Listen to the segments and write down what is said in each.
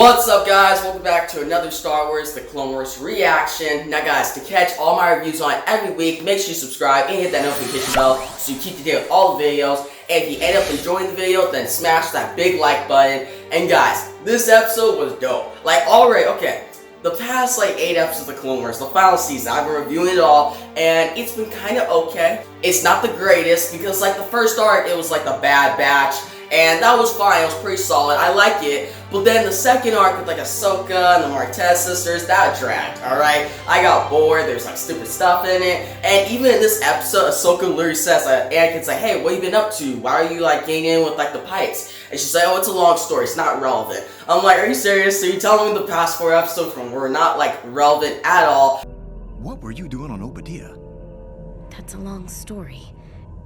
What's up, guys? Welcome back to another Star Wars The Clone Wars reaction. Now guys, to catch all my reviews on it every week, make sure you subscribe and hit that notification bell so you keep to date with all the videos. And if you end up enjoying the video, then smash that big like button. And guys, this episode was dope. The past 8 episodes of The Clone Wars, the final season, I've been reviewing it all, and it's been kind of okay. It's not the greatest, because the first arc, it was the Bad Batch, and that was fine, it was pretty solid, I like it. But then the second arc with Ahsoka and the Martez sisters, that dragged, alright? I got bored, there's stupid stuff in it, and even in this episode, Ahsoka literally says, Anakin's hey, what you been up to? Why are you getting in with the Pikes? And she's oh, it's a long story, it's not relevant. I'm are you serious? So you telling me the past 4 episodes from were not relevant at all? What were you doing on Obadiah? That's a long story,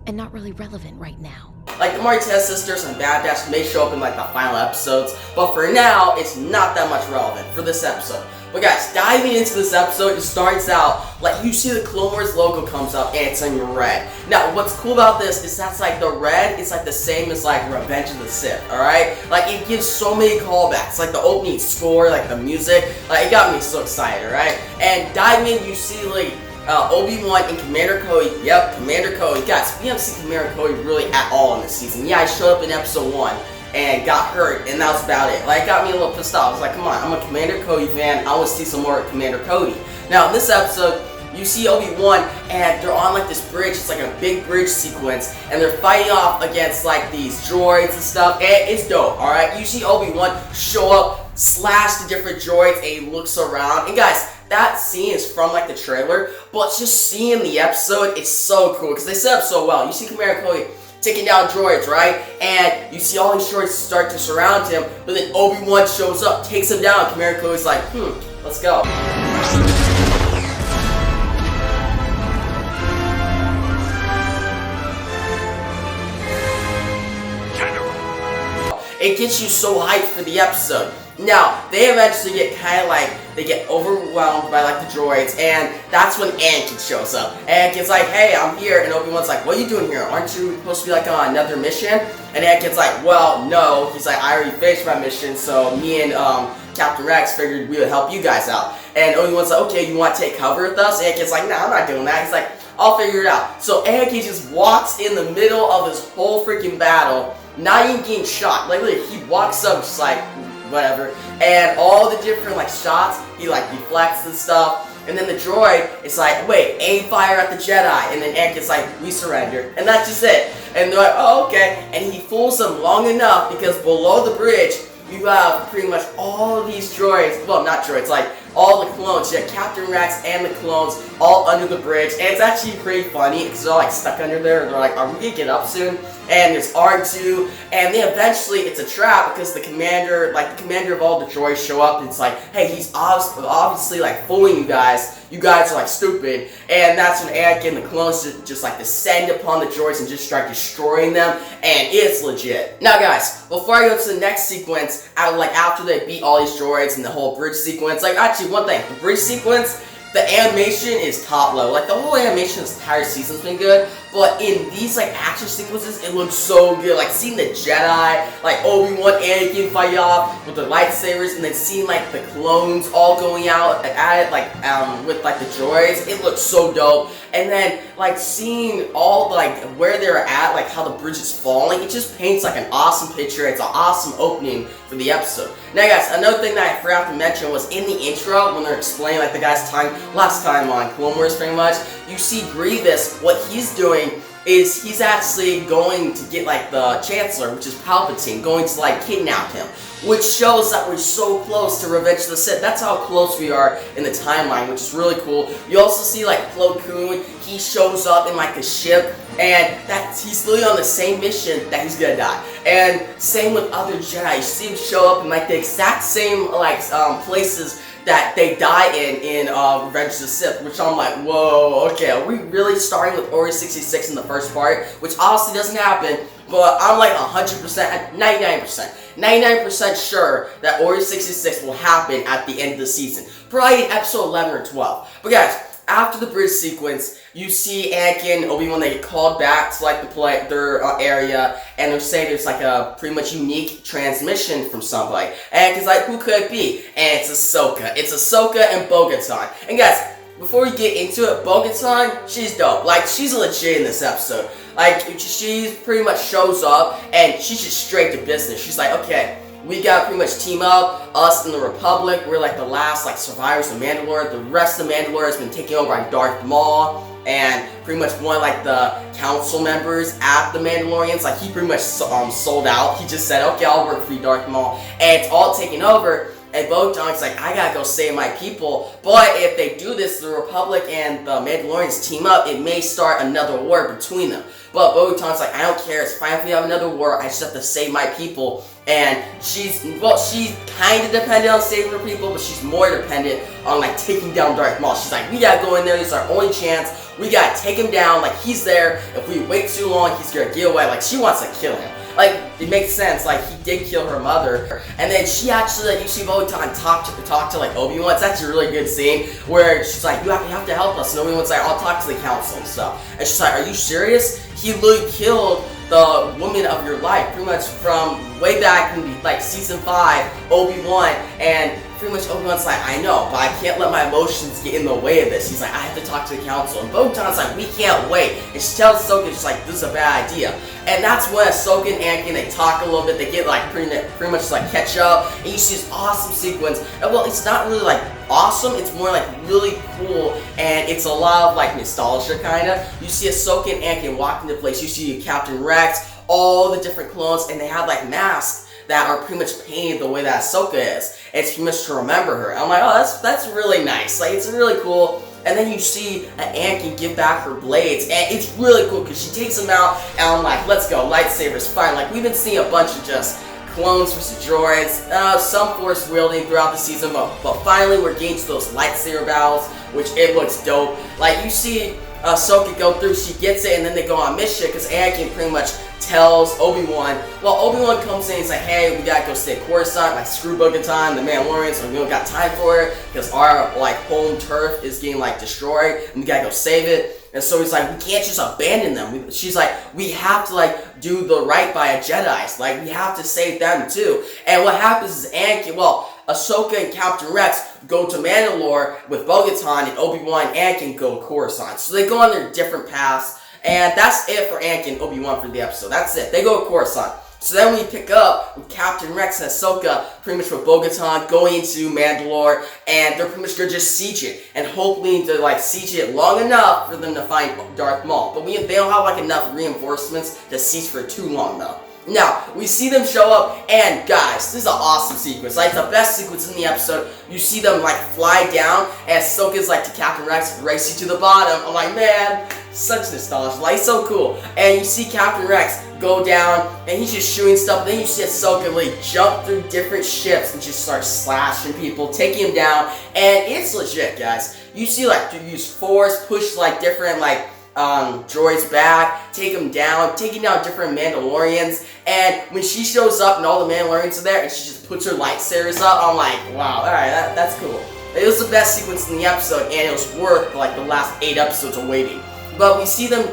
and not really relevant right now. The Martez sisters and Bad Batch may show up in the final episodes, but for now, it's not that much relevant for this episode. But guys, diving into this episode, it starts out, you see the Clone Wars logo comes up and it's in red. Now, what's cool about this is that's the red, it's the same as Revenge of the Sith, alright? It gives so many callbacks, the opening score, the music, it got me so excited, alright? And diving in, you see Obi-Wan and Commander Cody. Yep, Commander Cody. Guys, we haven't seen Commander Cody really at all in this season. Yeah, I showed up in episode 1 and got hurt, and that was about it. It got me a little pissed off. I was come on, I'm a Commander Cody fan. I want to see some more of Commander Cody. Now, in this episode, you see Obi-Wan, and they're on this bridge. It's a big bridge sequence, and they're fighting off against these droids and stuff, and it's dope, alright? You see Obi-Wan show up, slash the different droids, and he looks around, and guys, that scene is from the trailer, but just seeing the episode, it's so cool, because they set up so well. You see Commander Cody taking down droids, right? And you see all these droids start to surround him, but then Obi-Wan shows up, takes him down, Commander Cody's let's go. It gets you so hyped for the episode. Now, they eventually get they get overwhelmed by the droids, and that's when Anakin shows up. Anakin's hey, I'm here, and Obi-Wan's what are you doing here? Aren't you supposed to be on another mission? And Anakin's well, no. He's I already finished my mission, so me and Captain Rex figured we would help you guys out. And Obi-Wan's okay, you want to take cover with us? Anakin's nah, I'm not doing that. He's I'll figure it out. So Anakin just walks in the middle of this whole freaking battle, not even getting shot. Literally, he walks up just whatever, and all the different shots, he deflects and stuff, and then the droid is wait, aim fire at the Jedi, and then Anakin's we surrender, and that's just it. And they're oh, okay, and he fools them long enough, because below the bridge, you have pretty much all of these droids, well, not droids, all the clones. You have Captain Rex and the clones all under the bridge, and it's actually pretty funny, because they're stuck under there, and they're are we gonna get up soon? And there's R2, and then eventually it's a trap, because the commander, the commander of all the droids show up, and it's hey, he's obviously fooling you guys. You guys are stupid, and that's when Anakin and the clones just descend upon the droids and just start destroying them, and it's legit. Now guys, before I go to the next sequence, after they beat all these droids and the whole bridge sequence, actually one thing, the bridge sequence, the animation is top level. The whole animation this entire season's been good, but in these action sequences, it looks so good. Seeing the Jedi, Obi-Wan, Anakin fight off with the lightsabers, and then seeing the clones all going out at it with the droids, it looks so dope. And then seeing all where they're at, how the bridge is falling, it just paints an awesome picture. It's an awesome opening for the episode. Now guys, another thing that I forgot to mention was in the intro, when they're explaining the guy's time last time on Clone Wars pretty much, you see Grievous, what he's doing is he's actually going to get the Chancellor, which is Palpatine, going to kidnap him, which shows that we're so close to Revenge of the Sith. That's how close we are in the timeline, which is really cool. You also see Plo Koon, he shows up in the ship, and he's literally on the same mission that he's gonna die. And same with other Jedi, you see him show up in the exact same places that they die in Revenge of the Sith, which I'm whoa, okay, are we really starting with Order 66 in the first part? Which obviously doesn't happen, but I'm 100%, 99% sure that Order 66 will happen at the end of the season. Probably in episode 11 or 12. But guys, after the bridge sequence, you see Anakin and Obi-Wan, they get called back to like their area, and they're saying there's like a pretty much unique transmission from somebody. Anakin's like, who could it be? And it's Ahsoka. It's Ahsoka and Bo-Katan. And guys, before we get into it, Bo-Katan, she's dope. Like, she's legit in this episode. Like, she pretty much shows up, and she's just straight to business. She's like, okay, we gotta pretty much team up, us and the Republic. We're like the last like survivors of Mandalore. The rest of Mandalore has been taken over by Darth Maul, and pretty much one of like the council members at the Mandalorians. Like, he pretty much sold out. He just said, okay, I'll work for you, Darth Maul, and it's all taken over. And Bo-Katan's like, I gotta go save my people. But if they do this, the Republic and the Mandalorians team up, it may start another war between them. But Bo-Katan's like, I don't care, it's fine if we have another war, I just have to save my people. And she's kind of dependent on saving her people, but she's more dependent on like taking down Darth Maul. She's like, we gotta go in there, this is our only chance, we gotta take him down, like he's there, if we wait too long, he's gonna get away, like she wants to kill him. Like, it makes sense, like, he did kill her mother, and then she actually, like, you see Bo-Katan talk to like, Obi-Wan. It's actually a really good scene, where she's like, you have to help us, and Obi-Wan's like, I'll talk to the council and stuff. And she's like, are you serious? He literally killed the woman of your life, pretty much from way back in, like, Season 5, Obi-Wan, and pretty much Obi-Wan's like, I know, but I can't let my emotions get in the way of this. He's like, I have to talk to the council. And Bo-Katan's like, we can't wait. And she tells Ahsoka, she's like, this is a bad idea. And that's when Ahsoka and Anakin, they talk a little bit, they get like pretty much like catch up, and you see this awesome sequence. And well, it's not really like awesome, it's more like really cool, and it's a lot of like nostalgia kinda. You see Ahsoka and Anakin walk into place, you see Captain Rex, all the different clones, and they have like masks that are pretty much painted the way that Ahsoka is. It's pretty much to remember her. I'm like, oh, that's really nice. Like, it's really cool. And then you see Anakin give back her blades, and it's really cool because she takes them out, and I'm like, let's go, lightsabers, fine. Like, we've been seeing a bunch of just clones versus droids, some force wielding throughout the season, but finally we're getting to those lightsaber battles, which it looks dope. Like, you see Ahsoka go through, she gets it, and then they go on mission because Anakin pretty much tells Obi-Wan, well, Obi-Wan comes in and he's like, hey, we gotta go stay Coruscant, like, screw Bo-Katan, the Mandalorians, so we don't got time for it, because our, like, home turf is getting, like, destroyed, and we gotta go save it. And so he's like, we can't just abandon them. She's like, we have to, like, do the right by a Jedi's. Like, we have to save them, too. And what happens is Anakin, well, Ahsoka and Captain Rex go to Mandalore with Bo-Katan, and Obi-Wan and Anakin go to Coruscant. So they go on their different paths, and that's it for Anakin and Obi-Wan for the episode. That's it. They go to Coruscant. So then we pick up with Captain Rex and Ahsoka, pretty much with Bo-Katan going into Mandalore, and they're pretty much gonna just siege it, and hoping to like siege it long enough for them to find Darth Maul. But they don't have like enough reinforcements to siege for too long though. Now, we see them show up, and guys, this is an awesome sequence. Like, the best sequence in the episode. You see them, like, fly down, and Ahsoka's, like, to Captain Rex, race you to the bottom. I'm like, man, such nostalgia. Like, so cool. And you see Captain Rex go down, and he's just shooting stuff. Then you see Ahsoka, like, jump through different ships and just start slashing people, taking them down. And it's legit, guys. You see, like, to use force, push, like, different, like, droids back, take them down, taking down different Mandalorians, and when she shows up and all the Mandalorians are there and she just puts her lightsabers up, I'm like, wow, alright, that's cool. It was the best sequence in the episode, and it was worth like the last 8 episodes of waiting. But we see them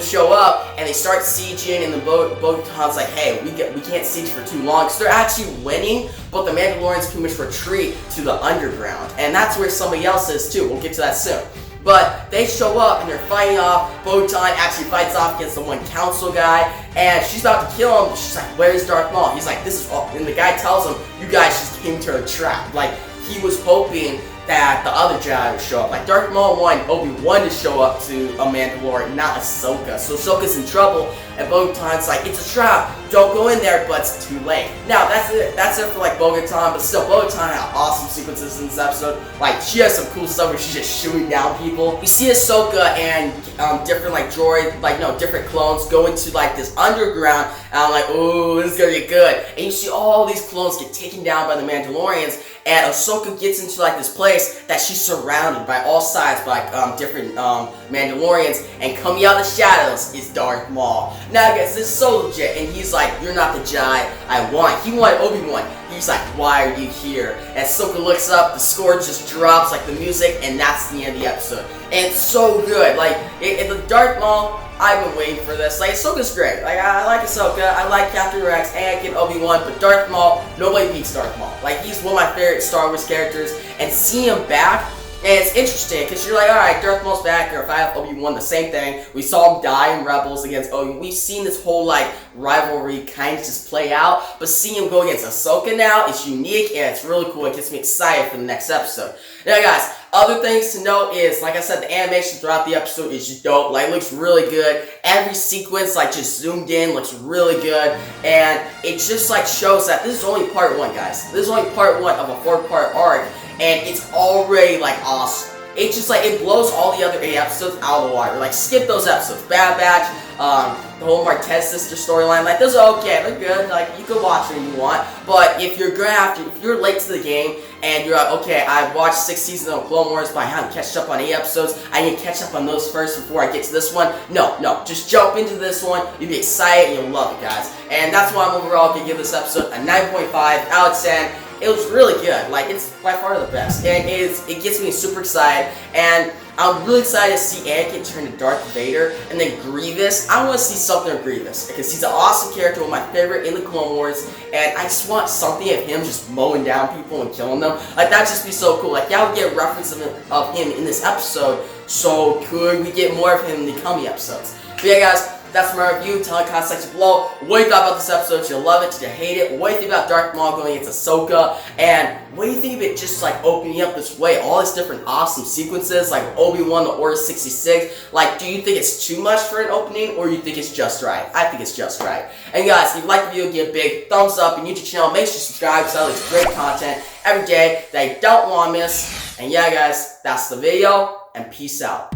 show up, and they start sieging, and the Bo-Katan's like, hey, we can't siege for too long, because they're actually winning, but the Mandalorians pretty much retreat to the underground, and that's where somebody else is too. We'll get to that soon. But they show up and they're fighting off. Bo-Katan actually fights off against the one council guy, and she's about to kill him. She's like, where's Darth Maul? He's like, this is all. And the guy tells him, you guys just came to a trap. Like, he was hoping that the other Jedi would show up. Like, Darth Maul wanted Obi-Wan to show up to a Mandalore, not Ahsoka. So Ahsoka's in trouble, and Bo-Katan's like, it's a trap, don't go in there, but it's too late. Now, that's it for, like, Bo-Katan, but still, Bo-Katan had awesome sequences in this episode. Like, she has some cool stuff where she's just shooting down people. We see Ahsoka and different, like, different clones go into, like, this underground, and I'm like, ooh, this is gonna be good. And you see all these clones get taken down by the Mandalorians, and Ahsoka gets into, like, this place that she's surrounded by all sides by different Mandalorians, and coming out of the shadows is Darth Maul. Now, guys, this is so legit, and he's like, you're not the Jedi I want. He wanted Obi-Wan. He's like, why are you here? And Ahsoka looks up, the score just drops, like the music, and that's the end of the episode. and it's so good. Like, in the Darth Maul, I've been waiting for this. Like, Ahsoka's great. Like, I like Ahsoka, I like Captain Rex, Anakin, Obi-Wan, but Darth Maul, nobody beats Darth Maul. Like, he's one of my favorite Star Wars characters, and seeing him back, and it's interesting, because you're like, alright, Darth Maul's back, or if I have Obi-Wan, the same thing. We saw him die in Rebels against Obi-Wan. We've seen this whole, like, rivalry kind of just play out, but seeing him go against Ahsoka now is unique, and it's really cool. It gets me excited for the next episode. Now, guys, other things to note is, like I said, the animation throughout the episode is just dope. Like, it looks really good. Every sequence, like, just zoomed in, looks really good, and it just, like, shows that this is only part 1, guys. This is only part 1 of a 4-part arc, and it's already, like, awesome. It's just, like, it blows all the other 8 episodes out of the water. Like, skip those episodes. Bad Batch, the whole Martez sister storyline, like, those are okay, they're good, like, you can watch them if you want, but if you're if you're late to the game, and you're like, okay, I've watched 6 seasons of Clone Wars, but I haven't catched up on 8 episodes, I need to catch up on those first before I get to this one, no, just jump into this one, you'll be excited, and you'll love it, guys, and that's why I'm overall going to give this episode a 9.5 out of 10, it was really good, like, it's by far the best, and it gets me super excited, and I'm really excited to see Anakin turn to Darth Vader, and then Grievous. I want to see something of Grievous, because he's an awesome character, one of my favorite in the Clone Wars, and I just want something of him just mowing down people and killing them. Like, that'd just be so cool. Like, yeah, we get a reference of him in this episode, so could we get more of him in the coming episodes? But yeah, guys, that's my review. Tell me in the comment section below what you thought about this episode. Did you love it? Did you hate it? What do you think about Darth Maul going against Ahsoka? And what do you think of it just like opening up this way? All these different awesome sequences like Obi-Wan, the Order 66. Like, do you think it's too much for an opening or you think it's just right? I think it's just right. And guys, if you like the video, give a big thumbs up and YouTube channel. Make sure you subscribe because I like great content every day that you don't want to miss. And yeah, guys, that's the video and peace out.